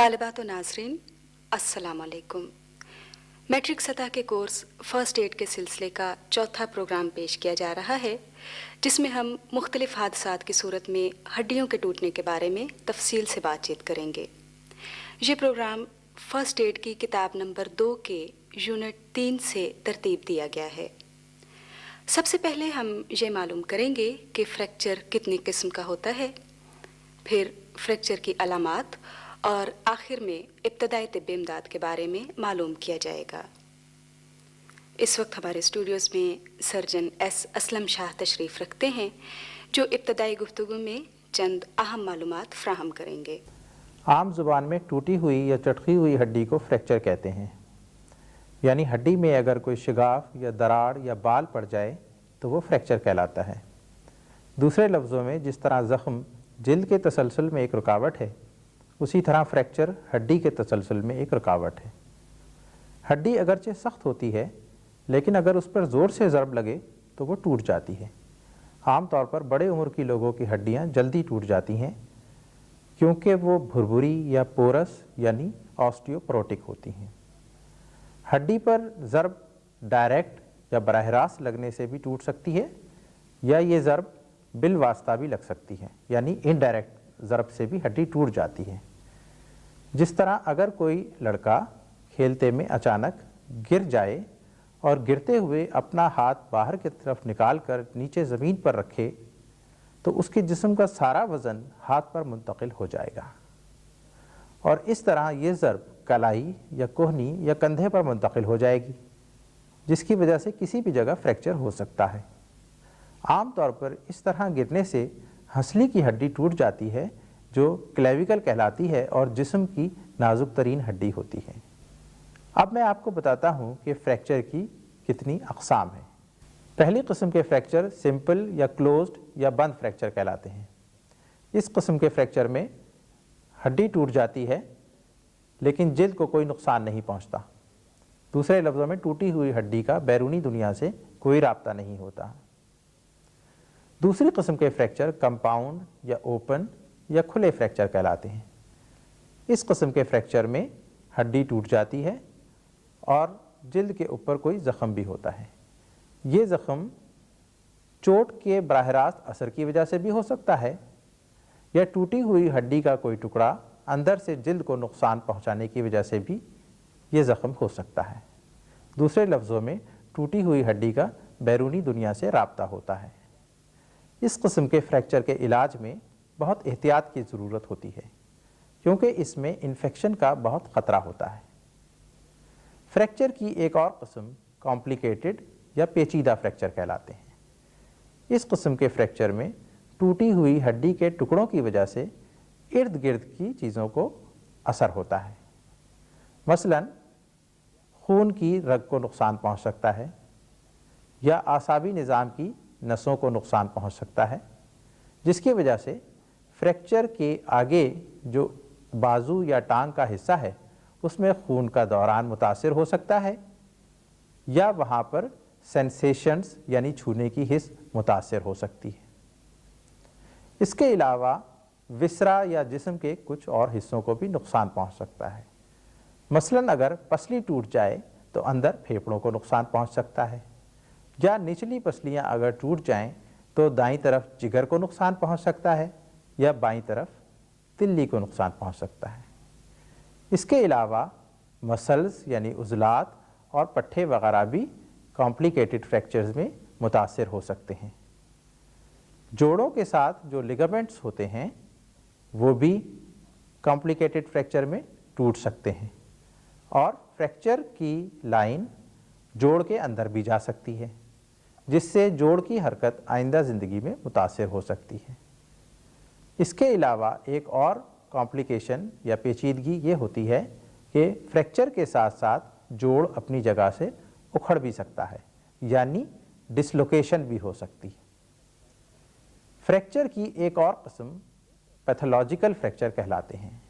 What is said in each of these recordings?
तालिबात व नाज़रीन अस्सलाम वालेकुम। मैट्रिक सतह के कोर्स फ़र्स्ट एड के सिलसिले का चौथा प्रोग्राम पेश किया जा रहा है, जिसमें हम मुख्तलिफ़ हादसात की सूरत में हड्डियों के टूटने के बारे में तफसील से बातचीत करेंगे। ये प्रोग्राम फ़र्स्ट एड की किताब नंबर 2 के यूनिट 3 से तरतीब दिया गया है। सबसे पहले हम ये मालूम करेंगे कि फ्रैक्चर कितनी किस्म का होता है, फिर फ्रैक्चर की अलामात और आखिर में इब्तदाई तिब्बी इमदाद के बारे में मालूम किया जाएगा। इस वक्त हमारे स्टूडियोज़ में सर्जन एस असलम शाह तशरीफ़ रखते हैं, जो इब्तदाई गुफ्तगू में चंद अहम मालूमात फ्राहम करेंगे। आम ज़ुबान में टूटी हुई या चटकी हुई हड्डी को फ्रैक्चर कहते हैं। यानी हड्डी में अगर कोई शिगाफ या दरार या बाल पड़ जाए तो वो फ्रैक्चर कहलाता है। दूसरे लफ्ज़ों में, जिस तरह ज़ख्म जिल्द के तसलसल में एक रुकावट है, उसी तरह फ्रैक्चर हड्डी के तसलसल में एक रुकावट है। हड्डी अगरचे सख्त होती है, लेकिन अगर उस पर ज़ोर से ज़रब लगे तो वो टूट जाती है। आम तौर पर बड़े उम्र की लोगों की हड्डियाँ जल्दी टूट जाती हैं, क्योंकि वो भुरभुरी या पोरस यानी ऑस्टियोपोरोटिक होती हैं। हड्डी पर ज़रब डायरेक्ट या बराह रास्त लगने से भी टूट सकती है, या ये ज़रब बिल वास्ता भी लग सकती है, यानी इनडायरेक्ट ज़रब से भी हड्डी टूट जाती है। जिस तरह अगर कोई लड़का खेलते में अचानक गिर जाए और गिरते हुए अपना हाथ बाहर की तरफ निकाल कर नीचे ज़मीन पर रखे तो उसके जिस्म का सारा वज़न हाथ पर मुंतकिल हो जाएगा, और इस तरह ये ज़रब कलाई या कोहनी या कंधे पर मुंतकिल हो जाएगी, जिसकी वजह से किसी भी जगह फ्रैक्चर हो सकता है। आम तौर पर इस तरह गिरने से हंसली की हड्डी टूट जाती है, जो क्लेविकल कहलाती है और जिस्म की नाजुक तरीन हड्डी होती है। अब मैं आपको बताता हूँ कि फ्रैक्चर की कितनी अक़साम हैं। पहली किस्म के फ्रैक्चर सिंपल या क्लोज्ड या बंद फ्रैक्चर कहलाते हैं। इस किस्म के फ्रैक्चर में हड्डी टूट जाती है, लेकिन जिल्द को कोई नुकसान नहीं पहुँचता। दूसरे लफ्ज़ों में, टूटी हुई हड्डी का बैरूनी दुनिया से कोई राब्ता नहीं होता। दूसरी किस्म के फ्रैक्चर कंपाउंड या ओपन या खुले फ्रैक्चर कहलाते हैं। इस किस्म के फ्रैक्चर में हड्डी टूट जाती है और जिल्द के ऊपर कोई ज़ख़म भी होता है। ये ज़ख़म चोट के बराह रास्त असर की वजह से भी हो सकता है, या टूटी हुई हड्डी का कोई टुकड़ा अंदर से जिल्द को नुकसान पहुंचाने की वजह से भी ये ज़ख़म हो सकता है। दूसरे लफ्ज़ों में, टूटी हुई हड्डी का बैरूनी दुनिया से राब्ता होता है। इस किस्म के फ्रैक्चर के इलाज में बहुत एहतियात की ज़रूरत होती है, क्योंकि इसमें इन्फेक्शन का बहुत ख़तरा होता है। फ्रैक्चर की एक और किस्म कॉम्प्लिकेटेड या पेचीदा फ्रैक्चर कहलाते हैं। इस किस्म के फ्रैक्चर में टूटी हुई हड्डी के टुकड़ों की वजह से इर्द गिर्द की चीज़ों को असर होता है। मसलन खून की रग को नुकसान पहुंच सकता है, या आसाबी निज़ाम की नसों को नुकसान पहुंच सकता है, जिसकी वजह से फ्रैक्चर के आगे जो बाजू या टांग का हिस्सा है उसमें खून का दौरान मुतासिर हो सकता है, या वहाँ पर सेंसेशंस यानी छूने की हिस्स मुतासिर हो सकती है। इसके अलावा विसरा या जिस्म के कुछ और हिस्सों को भी नुकसान पहुँच सकता है। मसलन अगर पसली टूट जाए तो अंदर फेफड़ों को नुकसान पहुँच सकता है, या निचली पसलियाँ अगर टूट जाएं तो दाईं तरफ जिगर को नुकसान पहुँच सकता है, या बाईं तरफ तिल्ली को नुकसान पहुँच सकता है। इसके अलावा मसल्स यानी उज़लात और पट्ठे वगैरह भी कॉम्प्लिकेटेड फ्रैक्चर्स में मुतासिर हो सकते हैं। जोड़ों के साथ जो लिगामेंट्स होते हैं वो भी कॉम्प्लिकेटेड फ्रैक्चर में टूट सकते हैं, और फ्रैक्चर की लाइन जोड़ के अंदर भी जा सकती है, जिससे जोड़ की हरकत आइंदा ज़िंदगी में मुतासिर हो सकती है। इसके अलावा एक और कॉम्प्लिकेशन या पेचीदगी ये होती है कि फ्रैक्चर के साथ साथ जोड़ अपनी जगह से उखड़ भी सकता है, यानी डिसलोकेशन भी हो सकती है। फ्रैक्चर की एक और किस्म पैथोलॉजिकल फ्रैक्चर कहलाते हैं।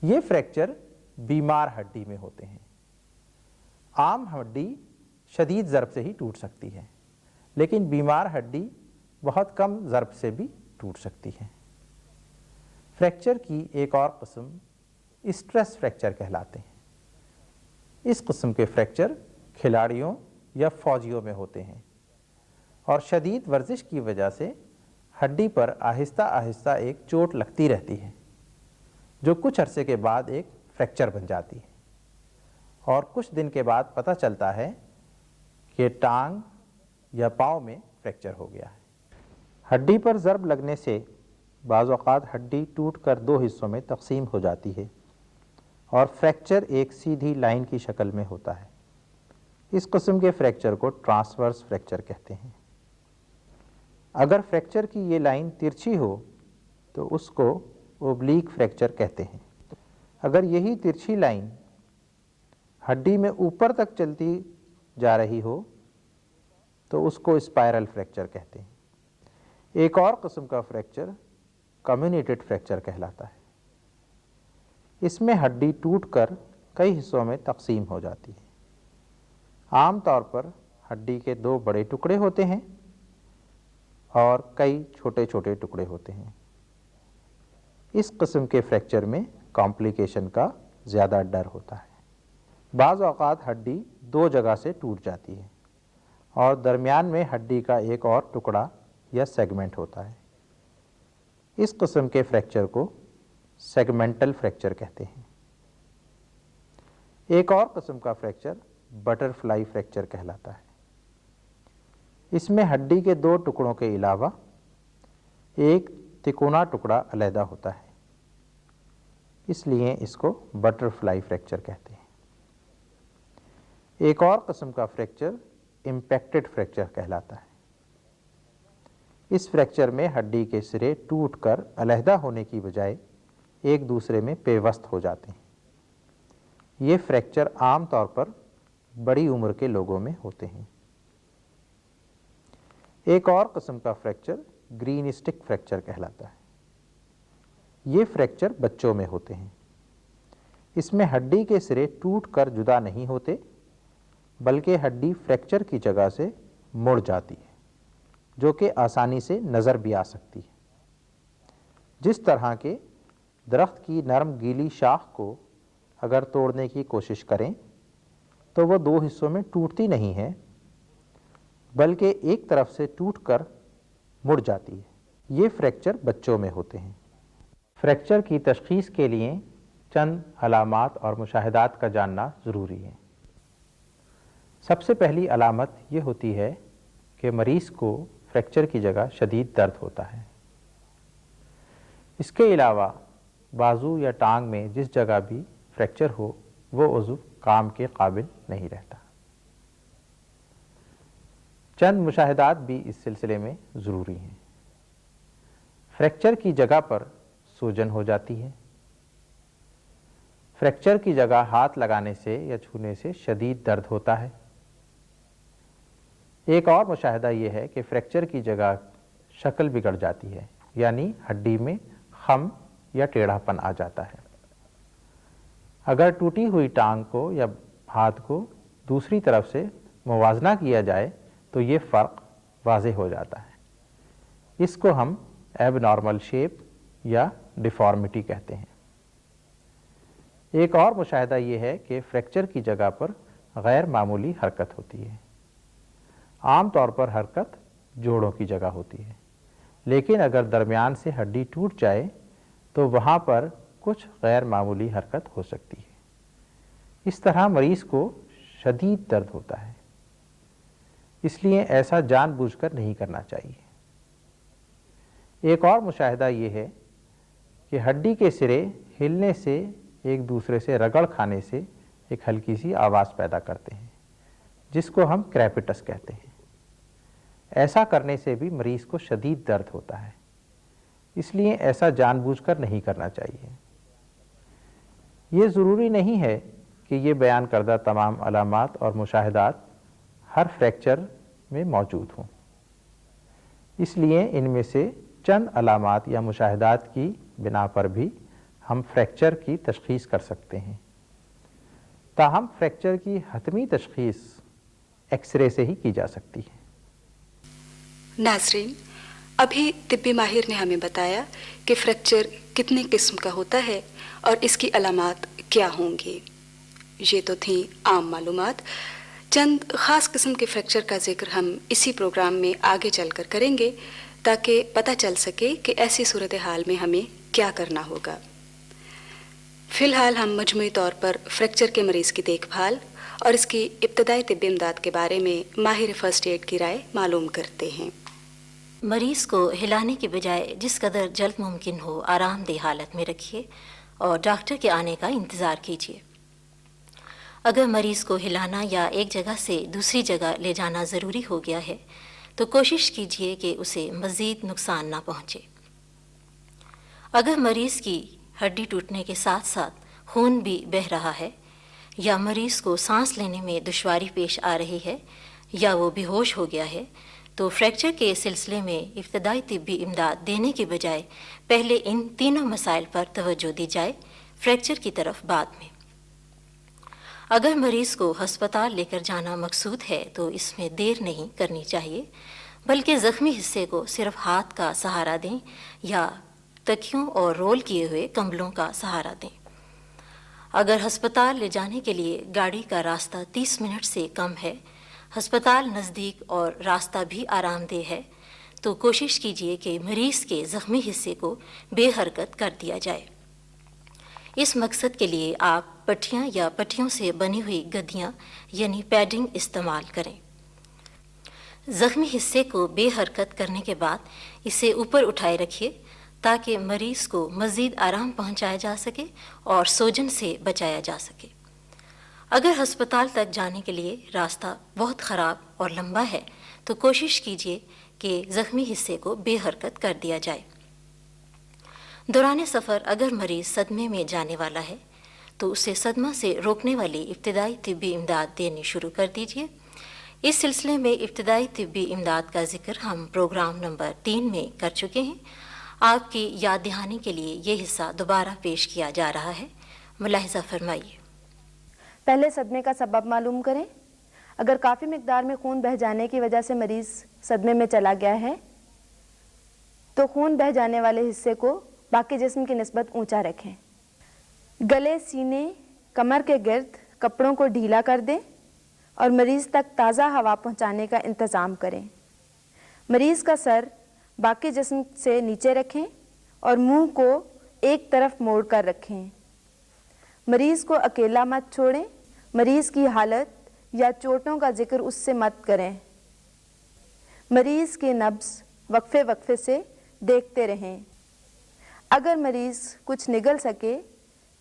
ये फ्रैक्चर बीमार हड्डी में होते हैं। आम हड्डी शदीद ज़रब से ही टूट सकती है, लेकिन बीमार हड्डी बहुत कम ज़रब से भी टूट सकती है। फ्रैक्चर की एक और किस्म اسٹریس فریکچر کہلاتے ہیں۔ اس قسم کے فریکچر کھلاڑیوں یا فوجیوں میں ہوتے ہیں اور شدید ورزش کی وجہ سے ہڈی پر آہستہ آہستہ ایک چوٹ لگتی رہتی ہے جو کچھ عرصے کے بعد ایک فریکچر بن جاتی ہے اور کچھ دن کے بعد پتہ چلتا ہے کہ ٹانگ یا پاؤں میں فریکچر ہو گیا ہے۔ ہڈی پر ضرب لگنے سے بعض اوقات ہڈی ٹوٹ کر دو حصوں میں تقسیم ہو جاتی ہے اور فریکچر ایک سیدھی لائن کی شکل میں ہوتا ہے۔ اس قسم کے فریکچر کو ٹرانسورس فریکچر کہتے ہیں۔ اگر فریکچر کی یہ لائن ترچھی ہو تو اس کو اوبلیک فریکچر کہتے ہیں۔ اگر یہی ترچھی لائن ہڈی میں اوپر تک چلتی جا رہی ہو تو اس کو اسپائرل فریکچر کہتے ہیں۔ ایک اور قسم کا فریکچر کمیونیٹڈ فریکچر کہلاتا ہے۔ اس میں ہڈی ٹوٹ کر کئی حصوں میں تقسیم ہو جاتی ہے۔ عام طور پر ہڈی کے دو بڑے ٹکڑے ہوتے ہیں اور کئی چھوٹے چھوٹے ٹکڑے ہوتے ہیں۔ اس قسم کے فریکچر میں کمپلیکیشن کا زیادہ ڈر ہوتا ہے۔ بعض اوقات ہڈی دو جگہ سے ٹوٹ جاتی ہے اور درمیان میں ہڈی کا ایک اور ٹکڑا یا سیگمنٹ ہوتا ہے۔ اس قسم کے فریکچر کو سیگمنٹل فریکچر کہتے ہیں۔ ایک اور قسم کا فریکچر بٹر فلائی فریکچر کہلاتا ہے۔ اس میں ہڈی کے دو ٹکڑوں کے علاوہ ایک تکونا ٹکڑا علیحدہ ہوتا ہے، اس لیے اس کو بٹر فلائی فریکچر کہتے ہیں۔ ایک اور قسم کا فریکچر امپیکٹڈ فریکچر کہلاتا ہے۔ اس فریکچر میں ہڈی کے سرے ٹوٹ کر علیحدہ ہونے کی بجائے ایک دوسرے میں پیوست ہو جاتے ہیں۔ یہ فریکچر عام طور پر بڑی عمر کے لوگوں میں ہوتے ہیں۔ ایک اور قسم کا فریکچر گرین اسٹک فریکچر کہلاتا ہے۔ یہ فریکچر بچوں میں ہوتے ہیں۔ اس میں ہڈی کے سرے ٹوٹ کر جدا نہیں ہوتے بلکہ ہڈی فریکچر کی جگہ سے مڑ جاتی ہے، جو کہ آسانی سے نظر بھی آ سکتی ہے۔ جس طرح کے درخت کی نرم گیلی شاخ کو اگر توڑنے کی کوشش کریں تو وہ دو حصوں میں ٹوٹتی نہیں ہے بلکہ ایک طرف سے ٹوٹ کر مڑ جاتی ہے۔ یہ فریکچر بچوں میں ہوتے ہیں۔ فریکچر کی تشخیص کے لیے چند علامات اور مشاہدات کا جاننا ضروری ہے۔ سب سے پہلی علامت یہ ہوتی ہے کہ مریض کو فریکچر کی جگہ شدید درد ہوتا ہے۔ اس کے علاوہ بازو یا ٹانگ میں جس جگہ بھی فریکچر ہو وہ عضو کام کے قابل نہیں رہتا۔ چند مشاہدات بھی اس سلسلے میں ضروری ہیں۔ فریکچر کی جگہ پر سوجن ہو جاتی ہے۔ فریکچر کی جگہ ہاتھ لگانے سے یا چھونے سے شدید درد ہوتا ہے۔ ایک اور مشاہدہ یہ ہے کہ فریکچر کی جگہ شکل بگڑ جاتی ہے، یعنی ہڈی میں خم یا ٹیڑھا پن آ جاتا ہے۔ اگر ٹوٹی ہوئی ٹانگ کو یا ہاتھ کو دوسری طرف سے موازنہ کیا جائے تو یہ فرق واضح ہو جاتا ہے۔ اس کو ہم ایب نارمل شیپ یا ڈیفارمیٹی کہتے ہیں۔ ایک اور مشاہدہ یہ ہے کہ فریکچر کی جگہ پر غیر معمولی حرکت ہوتی ہے۔ عام طور پر حرکت جوڑوں کی جگہ ہوتی ہے، لیکن اگر درمیان سے ہڈی ٹوٹ جائے تو وہاں پر کچھ غیر معمولی حرکت ہو سکتی ہے۔ اس طرح مریض کو شدید درد ہوتا ہے، اس لیے ایسا جان بوجھ کر نہیں کرنا چاہیے۔ ایک اور مشاہدہ یہ ہے کہ ہڈی کے سرے ہلنے سے ایک دوسرے سے رگڑ کھانے سے ایک ہلکی سی آواز پیدا کرتے ہیں، جس کو ہم کریپٹس کہتے ہیں۔ ایسا کرنے سے بھی مریض کو شدید درد ہوتا ہے، اس لیے ایسا جان بوجھ کر نہیں کرنا چاہیے۔ یہ ضروری نہیں ہے کہ یہ بیان کردہ تمام علامات اور مشاہدات ہر فریکچر میں موجود ہوں، اس لیے ان میں سے چند علامات یا مشاہدات کی بنا پر بھی ہم فریکچر کی تشخیص کر سکتے ہیں۔ تاہم فریکچر کی حتمی تشخیص ایکس رے سے ہی کی جا سکتی ہے۔ ناظرین، ابھی طبی ماہر نے ہمیں بتایا کہ فریکچر کتنے قسم کا ہوتا ہے اور اس کی علامات کیا ہوں گی۔ یہ تو تھیں عام معلومات۔ چند خاص قسم کے فریکچر کا ذکر ہم اسی پروگرام میں آگے چل کر کریں گے تاکہ پتہ چل سکے کہ ایسی صورتحال میں ہمیں کیا کرنا ہوگا۔ فی الحال ہم مجموعی طور پر فریکچر کے مریض کی دیکھ بھال اور اس کی ابتدائی طبی امداد کے بارے میں ماہر فرسٹ ایڈ کی رائے معلوم کرتے ہیں۔ مریض کو ہلانے کے بجائے جس قدر جلد ممکن ہو آرام دہ حالت میں رکھیے اور ڈاکٹر کے آنے کا انتظار کیجیے۔ اگر مریض کو ہلانا یا ایک جگہ سے دوسری جگہ لے جانا ضروری ہو گیا ہے تو کوشش کیجیے کہ اسے مزید نقصان نہ پہنچے۔ اگر مریض کی ہڈی ٹوٹنے کے ساتھ ساتھ خون بھی بہہ رہا ہے یا مریض کو سانس لینے میں دشواری پیش آ رہی ہے یا وہ بے ہوش ہو گیا ہے تو فریکچر کے سلسلے میں ابتدائی طبی امداد دینے کے بجائے پہلے ان تینوں مسائل پر توجہ دی جائے، فریکچر کی طرف بعد میں۔ اگر مریض کو ہسپتال لے کر جانا مقصود ہے تو اس میں دیر نہیں کرنی چاہیے، بلکہ زخمی حصے کو صرف ہاتھ کا سہارا دیں یا تکیوں اور رول کیے ہوئے کمبلوں کا سہارا دیں۔ اگر ہسپتال لے جانے کے لیے گاڑی کا راستہ 30 منٹ سے کم ہے، ہسپتال نزدیک اور راستہ بھی آرام دہ ہے، تو کوشش کیجیے کہ مریض کے زخمی حصے کو بے حرکت کر دیا جائے۔ اس مقصد کے لیے آپ پٹھیاں یا پٹیوں سے بنی ہوئی گدیاں یعنی پیڈنگ استعمال کریں۔ زخمی حصے کو بے حرکت کرنے کے بعد اسے اوپر اٹھائے رکھیے تاکہ مریض کو مزید آرام پہنچایا جا سکے اور سوجن سے بچایا جا سکے۔ اگر ہسپتال تک جانے کے لیے راستہ بہت خراب اور لمبا ہے تو کوشش کیجیے کہ زخمی حصے کو بے حرکت کر دیا جائے۔ دوران سفر اگر مریض صدمے میں جانے والا ہے تو اسے صدمہ سے روکنے والی ابتدائی طبی امداد دینی شروع کر دیجیے۔ اس سلسلے میں ابتدائی طبی امداد کا ذکر ہم پروگرام نمبر 3 میں کر چکے ہیں۔ آپ کی یاد دہانی کے لیے یہ حصہ دوبارہ پیش کیا جا رہا ہے، ملاحظہ فرمائیے۔ پہلے صدمے کا سبب معلوم کریں۔ اگر کافی مقدار میں خون بہہ جانے کی وجہ سے مریض صدمے میں چلا گیا ہے تو خون بہہ جانے والے حصے کو باقی جسم کی نسبت اونچا رکھیں۔ گلے، سینے، کمر کے گرد کپڑوں کو ڈھیلا کر دیں اور مریض تک تازہ ہوا پہنچانے کا انتظام کریں۔ مریض کا سر باقی جسم سے نیچے رکھیں اور منہ کو ایک طرف موڑ کر رکھیں۔ مریض کو اکیلا مت چھوڑیں۔ مریض کی حالت یا چوٹوں کا ذکر اس سے مت کریں۔ مریض کی نبض وقفے وقفے سے دیکھتے رہیں۔ اگر مریض کچھ نگل سکے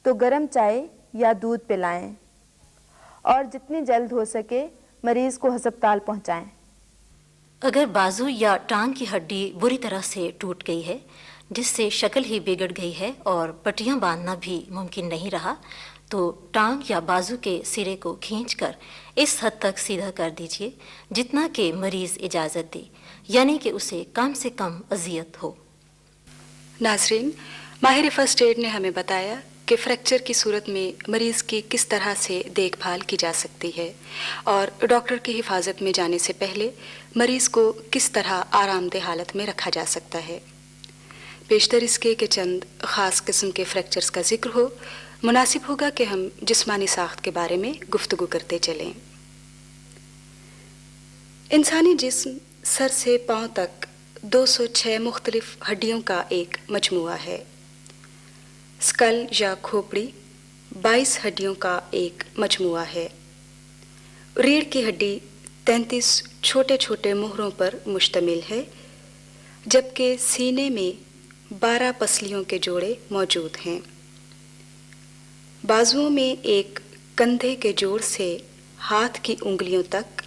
تو گرم چائے یا دودھ پلائیں اور جتنی جلد ہو سکے مریض کو ہسپتال پہنچائیں۔ اگر بازو یا ٹانگ کی ہڈی بری طرح سے ٹوٹ گئی ہے جس سے شکل ہی بگڑ گئی ہے اور پٹیاں باندھنا بھی ممکن نہیں رہا تو ٹانگ یا بازو کے سرے کو کھینچ کر اس حد تک سیدھا کر دیجیے جتنا کہ مریض اجازت دے، یعنی کہ اسے کم سے کم اذیت ہو۔ ناظرین، ماہر فرسٹ ایڈ نے ہمیں بتایا کہ فریکچر کی صورت میں مریض کی کس طرح سے دیکھ بھال کی جا سکتی ہے اور ڈاکٹر کی حفاظت میں جانے سے پہلے مریض کو کس طرح آرام دہ حالت میں رکھا جا سکتا ہے۔ بیشتر اس کے کہ چند خاص قسم کے فریکچرز کا ذکر ہو، مناسب ہوگا کہ ہم جسمانی ساخت کے بارے میں گفتگو کرتے چلیں۔ انسانی جسم سر سے پاؤں تک 206 مختلف ہڈیوں کا ایک مجموعہ ہے۔ اسکل یا کھوپڑی 22 ہڈیوں کا ایک مجموعہ ہے۔ ریڑھ کی ہڈی 33 چھوٹے چھوٹے مہروں پر مشتمل ہے، جبکہ سینے میں 12 پسلیوں کے جوڑے موجود ہیں۔ بازوؤں میں ایک کندھے کے جوڑ سے ہاتھ کی انگلیوں تک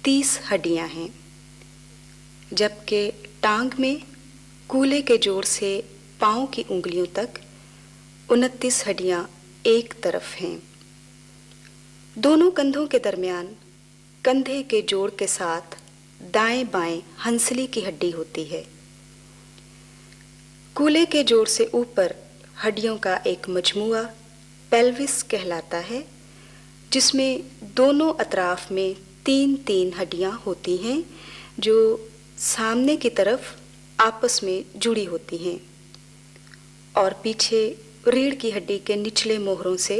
30 ہڈیاں ہیں، جبکہ ٹانگ میں کولے کے جوڑ سے پاؤں کی انگلیوں تک 29 ہڈیاں ایک طرف ہیں۔ دونوں کندھوں کے درمیان کندھے کے جوڑ کے ساتھ دائیں بائیں ہنسلی کی ہڈی ہوتی ہے۔ کولے کے جوڑ سے اوپر ہڈیوں کا ایک مجموعہ پیلوس کہلاتا ہے، جس میں دونوں اطراف میں 3 ہڈیاں ہوتی ہیں جو سامنے کی طرف आपस में जुड़ी होती हैं और पीछे रीढ़ की हड्डी के निचले मोहरों से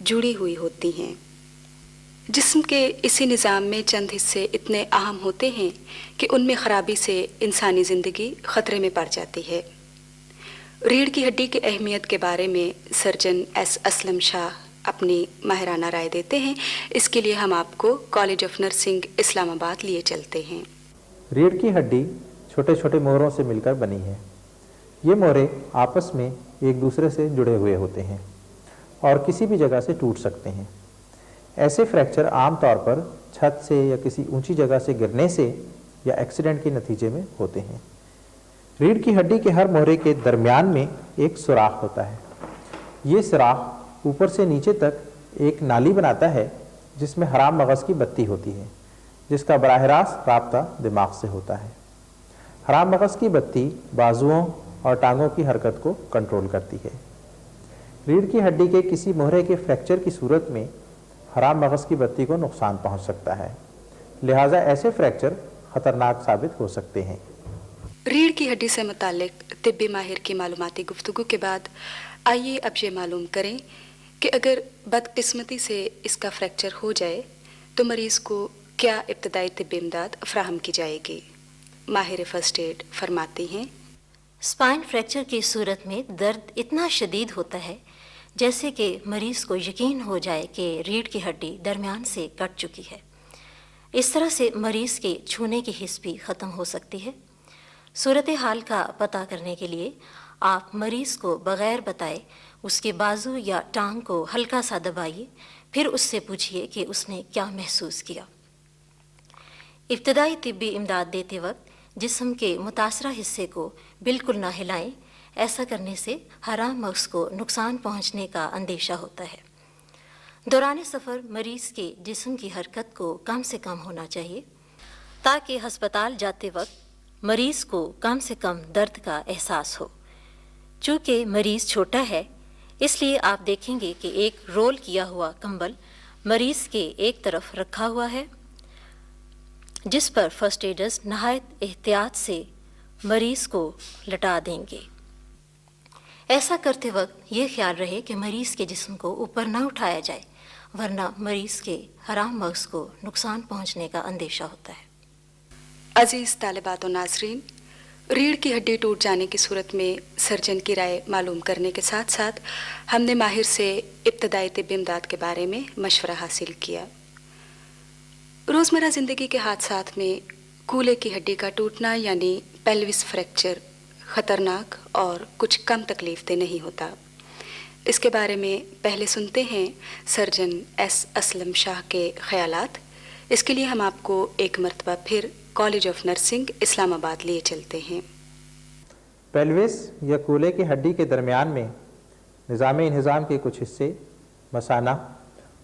जुड़ी हुई होती हैं। जिस्म के इसी निज़ाम में चंद हिस्से इतने अहम होते हैं कि उनमें ख़राबी से इंसानी ज़िंदगी ख़तरे में पड़ जाती है। रीढ़ की हड्डी की अहमियत के बारे में सर्जन एस असलम शाह अपनी माहिराना राय देते हैं। इसके लिए हम आपको कॉलेज ऑफ नर्सिंग इस्लामाबाद लिए चलते हैं। रीढ़ की हड्डी छोटे छोटे मोहरों से मिलकर बनी है। ये मोहरे आपस में एक दूसरे से जुड़े हुए होते हैं और किसी भी जगह से टूट सकते हैं। ऐसे फ्रैक्चर आम तौर पर छत से या किसी ऊंची जगह से गिरने से या एक्सीडेंट के नतीजे में होते हैं। रीढ़ की हड्डी के हर मोहरे के दरमियान में एक सुराख होता है। ये सुराख ऊपर से नीचे तक एक नाली बनाता है जिसमें हराम मगज़ की बत्ती होती है, जिसका बराह रास्त राब्ता दिमाग से होता है। हराम मगज़ की बत्ती बाजुओं और टांगों की हरकत को कंट्रोल करती है। रीढ़ की हड्डी के किसी मोहरे के फ्रैक्चर की सूरत में हराम मगज़ की बत्ती को नुकसान पहुंच सकता है, लिहाजा ऐसे फ्रैक्चर ख़तरनाक साबित हो सकते हैं। रीढ़ की हड्डी से मुताल्लिक तिब्बी माहिर की मालूमाती गुफ्तगू के बाद आइए अब ये मालूम करें कि अगर बदकिस्मती से इसका फ्रैक्चर हो जाए तो मरीज़ को क्या इब्तदाई तिब्बी इमदाद फराहम की जाएगी। माहिर फ़र्स्ट एड फरमाती हैं, स्पाइन फ्रैक्चर की सूरत में दर्द इतना शदीद होता है जैसे कि मरीज़ को यकीन हो जाए कि रीढ़ की हड्डी दरमियान से कट चुकी है। इस तरह से मरीज़ के छूने की हिस्स भी ख़त्म हो सकती है। सूरत हाल का पता करने के लिए आप मरीज़ को बग़ैर बताए उसके बाजू या टांग को हल्का सा दबाइए, फिर उससे पूछिए कि उसने क्या महसूस किया। इब्तदाई तिब्बी इमदाद देते वक्त जिस्म के मुतासरा हिस्से को बिल्कुल ना हिलाएं। ऐसा करने से हराम मग़ज़ को नुकसान पहुंचने का अंदेशा होता है। दौरान सफ़र मरीज़ के जिस्म की हरकत को कम से कम होना चाहिए ताकि हस्पताल जाते वक्त मरीज़ को कम से कम दर्द का एहसास हो। चूँकि मरीज़ छोटा है इसलिए आप देखेंगे कि एक रोल किया हुआ कंबल मरीज़ के एक तरफ रखा हुआ है, जिस पर फर्स्ट एडर्स नहायत एहतियात से मरीज़ को लटा देंगे। ऐसा करते वक्त ये ख्याल रहे कि मरीज़ के जिस्म को ऊपर ना उठाया जाए, वरना मरीज़ के हराम मग़ज़ को नुकसान पहुंचने का अंदेशा होता है। अजीज़ तालिबात और नाज़रीन, रीढ़ की हड्डी टूट जाने की सूरत में सर्जन की राय मालूम करने के साथ साथ हमने माहिर से इब्तदाई तिब्बी इमदाद के बारे में मशवरा हासिल किया। रोज़मर्रा ज़िंदगी के हादसात में कूल्हे की हड्डी का टूटना यानी पेल्विस फ्रैक्चर ख़तरनाक और कुछ कम तकलीफ़देह नहीं होता। इसके बारे में पहले सुनते हैं सर्जन एस असलम शाह के ख़यालात। इसके लिए हम आपको एक मरतबा फिर कॉलेज ऑफ नर्सिंग इस्लामाबाद लिए चलते हैं। पेल्विस या कूल्हे की हड्डी के दरमियान में निज़ाम के कुछ हिस्से मसाना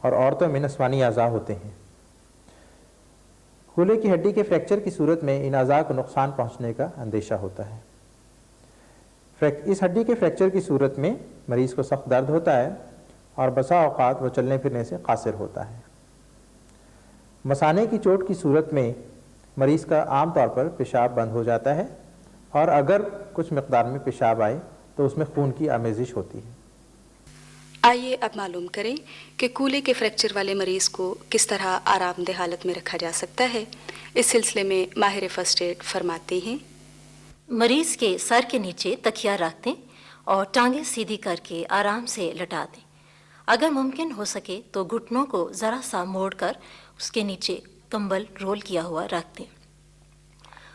और औरतों में नस्वानी अज़ा होते हैं। कूल्हे की हड्डी के फ्रैक्चर की सूरत में इन अज़ा को नुकसान पहुंचने का अंदेशा होता है। इस हड्डी के फ्रैक्चर की सूरत में मरीज़ को सख्त दर्द होता है और बसा औक़ात वो चलने फिरने से कासिर होता है। मसाने की चोट की सूरत में मरीज़ का आम तौर पर पेशाब बंद हो जाता है और अगर कुछ मकदार में पेशाब आए तो उसमें खून की आमेजिश होती है। आइए अब मालूम करें कि कूल्हे के फ्रैक्चर वाले मरीज़ को किस तरह आरामदेह हालत में रखा जा सकता है। इस सिलसिले में माहिर फ़र्स्ट एड फरमाते हैं, मरीज़ के सर के नीचे तकिया रख दें और टांगें सीधी करके आराम से लटा दें। अगर मुमकिन हो सके तो घुटनों को ज़रा सा मोड़कर उसके नीचे कंबल रोल किया हुआ रख दें।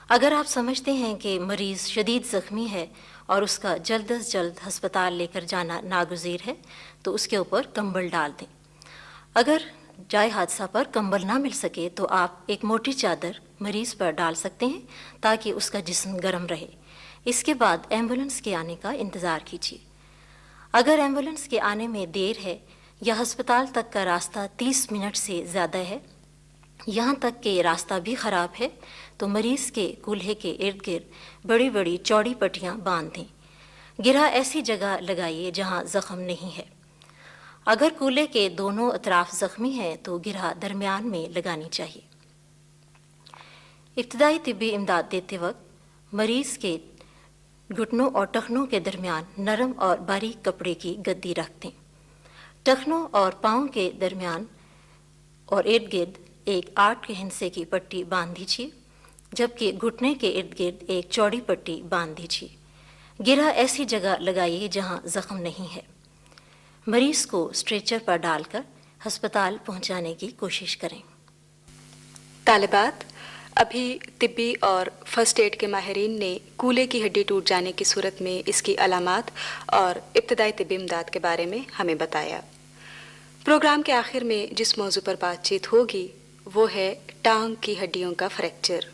अगर आप समझते हैं कि मरीज़ शदीद ज़ख्मी है और उसका जल्द अज जल्द हस्पताल लेकर जाना नागुज़ीर है तो उसके ऊपर कंबल डाल दें। अगर जाए हादसा पर कंबल ना मिल सके तो आप एक मोटी चादर मरीज़ पर डाल सकते हैं ताकि उसका जिस्म गर्म रहे। इसके बाद एम्बुलेंस के आने का इंतज़ार कीजिए। अगर एम्बुलेंस के आने में देर है या हस्पताल तक का रास्ता 30 मिनट से ज़्यादा है, यहाँ तक कि रास्ता भी ख़राब है, तो मरीज़ के कूल्हे के इर्द गिर्द बड़ी बड़ी चौड़ी पट्टियाँ बांध दें। गिरहा ऐसी जगह लगाइए जहाँ ज़ख़म नहीं है। अगर कूल्हे के दोनों अतराफ ज़ख्मी है तो गिरहा दरमियान में लगानी चाहिए। इब्तदाई तिब्बी इमदाद देते वक्त मरीज़ के घुटनों और टखनों के दरमियान नरम और बारीक कपड़े की गद्दी रख दें। टखनों और पाँव के दरमियान और इर्द गिर्द एक 8 के हिस्से की पट्टी बांध दीजिए, जबकि घुटने के इर्द गिर्द एक चौड़ी पट्टी बांध दीजिए। गिरा ऐसी जगह लगाइए जहां जख्म नहीं है। मरीज को स्ट्रेचर पर डालकर अस्पताल पहुंचाने की कोशिश करें। तालिबात, अभी तिब्बी और फर्स्ट एड के माहिरीन ने कूल्हे की हड्डी टूट जाने की सूरत में इसकी अलामात और इब्तदाई तिब्बी इमदाद के बारे में हमें बताया। प्रोग्राम के आखिर में जिस मौजू पर बातचीत होगी वो है टांग की हड्डियों का फ्रैक्चर।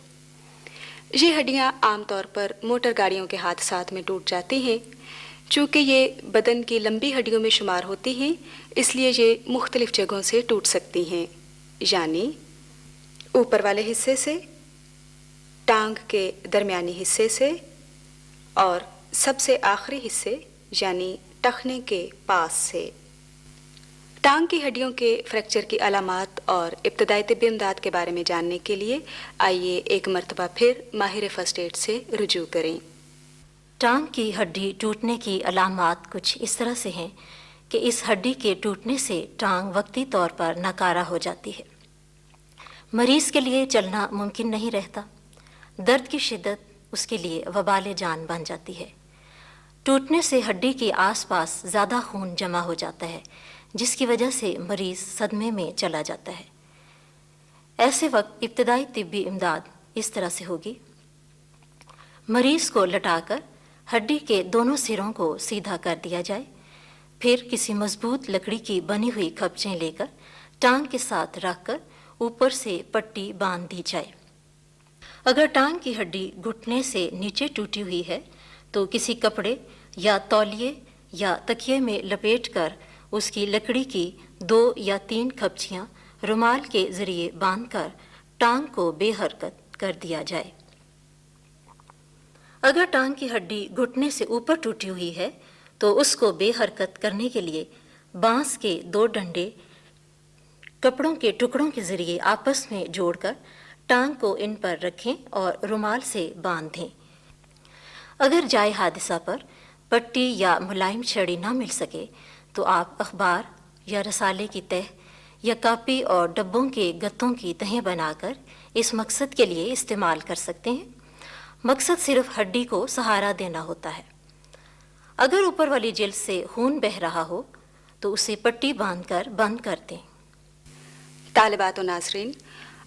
ये हड्डियाँ आमतौर पर मोटर गाड़ियों के हादसात में टूट जाती हैं। चूँकि ये बदन की लंबी हड्डियों में शुमार होती हैं, इसलिए ये मुख्तलिफ जगहों से टूट सकती हैं, यानी ऊपर वाले हिस्से से, टांग के दरमियानी हिस्से से और सबसे आखिरी हिस्से यानी टखने के पास से। टांग की हड्डियों के फ्रैक्चर की अलामात और इब्तदाई तिब्बी इमदाद के बारे में जानने के लिए आइए एक मरतबा फिर माहिर फर्स्ट एड से रुजू करें। टांग की हड्डी टूटने की अलामात कुछ इस तरह से हैं कि इस हड्डी के टूटने से टांग वक्ती तौर पर नाकारा हो जाती है। मरीज के लिए चलना मुमकिन नहीं रहता। दर्द की शिद्दत उसके लिए वबाल जान बन जाती है। टूटने से हड्डी के आसपास ज़्यादा खून जमा हो जाता है, जिसकी वजह से मरीज सदमे में चला जाता है। ऐसे वक्त इब्तदाई तिब्बी इमदाद इस तरह से होगी। मरीज को लटाकर हड्डी के दोनों सिरों को सीधा कर दिया जाए। फिर किसी मजबूत लकड़ी की बनी हुई खपचें लेकर टांग के साथ रखकर ऊपर से पट्टी बांध दी जाए। अगर टांग की हड्डी घुटने से नीचे टूटी हुई है तो किसी कपड़े या तौलिए या तकिए में लपेटकर उसकी लकड़ी की 2 या 3 खपचियाँ रुमाल के जरिए बांधकर टांग को बेहरकत कर दिया जाए। अगर टांग की हड्डी घुटने से ऊपर टूटी हुई है तो उसको बेहरकत करने के लिए बांस के 2 डंडे कपड़ों के टुकड़ों के जरिए आपस में जोड़कर टांग को इन पर रखें और रुमाल से बांध दें। अगर जाए हादसा पर पट्टी या मुलायम छड़ी ना मिल सके तो आप अखबार या रसाले की तह या कापी और डब्बों के गत्तों की तहें बनाकर इस मकसद के लिए इस्तेमाल कर सकते हैं। मकसद सिर्फ हड्डी को सहारा देना होता है। अगर ऊपर वाली जिल्द से खून बह रहा हो तो उसे पट्टी बांधकर बंद कर दें। तालिबात और नाज़रीन,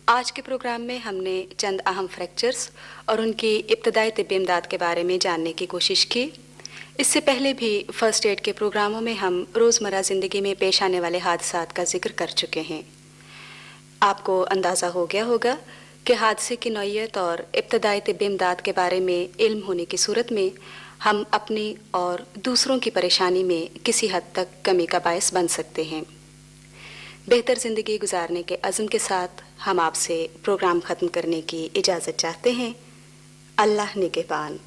आज के प्रोग्राम में हमने चंद अहम फ्रैक्चर्स और उनकी इब्तदाई तिब्बी इमदाद के बारे में जानने की कोशिश की। इससे पहले भी फर्स्ट एड के प्रोग्रामों में हम रोज़मर्रा ज़िंदगी में पेश आने वाले हादसात का जिक्र कर चुके हैं। आपको अंदाज़ा हो गया होगा कि हादसे की नौइयत और इब्तदाई तिब्बी इमदाद के बारे में इल्म होने की सूरत में हम अपनी और दूसरों की परेशानी में किसी हद तक कमी का बायस बन सकते हैं। बेहतर ज़िंदगी गुजारने के अज़्म के साथ हम आपसे प्रोग्राम ख़त्म करने की इजाज़त चाहते हैं। अल्लाह निगहबान।